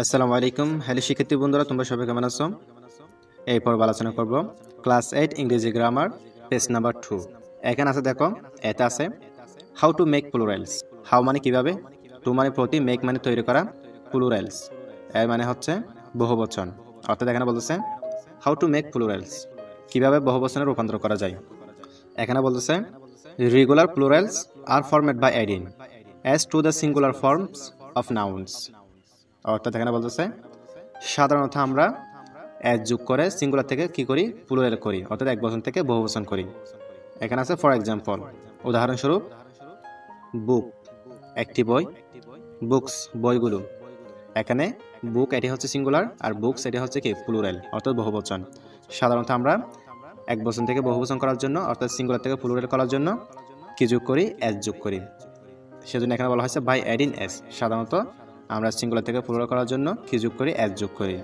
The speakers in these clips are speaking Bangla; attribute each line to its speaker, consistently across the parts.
Speaker 1: আসসালামু আলাইকুম। হ্যালো শিক্ষার্থী বন্ধুরা, তোমরা সবাই কেমন আছো? এই পর্ব আলোচনা করব ক্লাস 8 ইংরেজি গ্রামার পেজ নাম্বার 2। এখানে আছে দেখো, এতে আছে how to make plurals. How মানে কিভাবে, টু মানে প্রতি, মেক মানে তৈরি করা, প্লুরালস এর মানে হচ্ছে বহুবচন। অর্থাৎ এখানে বলতেছে হাউ টু মেক প্লুরালস, কিভাবে বহুবচনে রূপান্তর করা যায়। এখানে বলতেছে regular plurals are formed by adding S to the singular forms of nouns. অর্থাৎ এখানে বলতেছে সাধারণত আমরা অ্যাজ যোগ করে সিঙ্গুলার থেকে কি করি, প্লুরাল করি, অর্থাৎ এক বচন থেকে বহুবচন করি। এখানে আছে ফর এক্সাম্পল, উদাহরণস্বরূপ বুক একটি বই, বুকস বইগুলো। এখানে বুক এটি হচ্ছে সিঙ্গুলার আর বুকস এটি হচ্ছে কি প্লুরাল, অর্থাৎ বহুবচন। সাধারণত আমরা এক বচন থেকে বহুবচন করার জন্য, অর্থাৎ সিঙ্গুলার থেকে প্লুরাল করার জন্য কি যোগ করি, অ্যাজ যোগ করি। সেজন্য এখানে বলা হয়েছে বাই অ্যাডিং এস। সাধারণত আমরা সিঙ্গুলার থেকে প্লুরাল করার জন্য কি যোগ করি, অ্যাজ যোগ করি।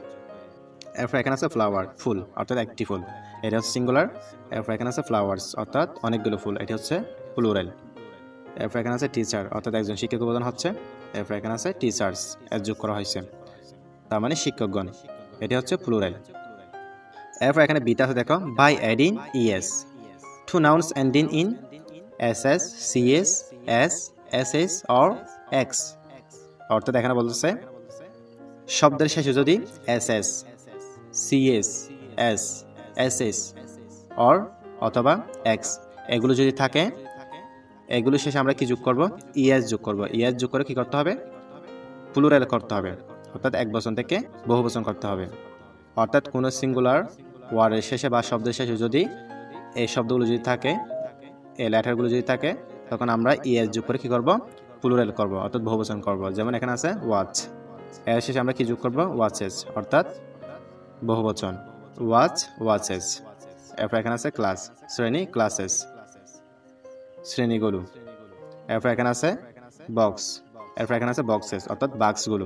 Speaker 1: এরপর এখানে আছে ফ্লাওয়ার, ফুল, অর্থাৎ একটি ফুল, এটা হচ্ছে সিঙ্গুলার। এরপর এখানে আছে ফ্লাওয়ার্স, অর্থাৎ অনেকগুলো ফুল, এটি হচ্ছে প্লুরাল। এরপর এখানে আছে টিচার, অর্থাৎ একজন শিক্ষক বোঝানো হচ্ছে। এরপর এখানে আছে টিচার্স, এর যোগ করা হয়েছে, তার মানে শিক্ষকগণ, এটি হচ্ছে প্লুরাল। এরপর এখানে বিটা আছে দেখো, by adding ES to nouns ending in S S, C S, S, S S or X. অর্থাৎ এখানে বলতেছে শব্দের শেষে যদি S S, CS, S, S S or অথবা এক্স এগুলো যদি থাকে, এগুলো শেষে আমরা কি যোগ করব, ইএস যোগ করব। ইএস যোগ করে কি করতে হবে, প্লুরাল করতে হবে, অর্থাৎ এক বচন থেকে বহুবচন করতে হবে। অর্থাৎ কোনো সিঙ্গুলার ওয়ার্ডের শেষে বা শব্দের শেষে যদি এই শব্দগুলো যদি থাকে, এই লেটারগুলো যদি থাকে, তখন আমরা ইএস যোগ করে কি করব, প্লুরাল করব, অর্থাৎ বহুবচন করব। যেমন এখানে আছে ওয়াচ, এর শেষে আমরা কি যোগ করব, ওয়াচেস, অর্থাৎ বহুবচন, ওয়াচ, ওয়াচেস। এরপর এখানে আছে ক্লাস, শ্রেণী, ক্লাসেস, শ্রেণীগুলো। এরপর এখানে আছে বক্স, এরপর এখানে আছে বক্সেস, অর্থাৎ বাক্সগুলো।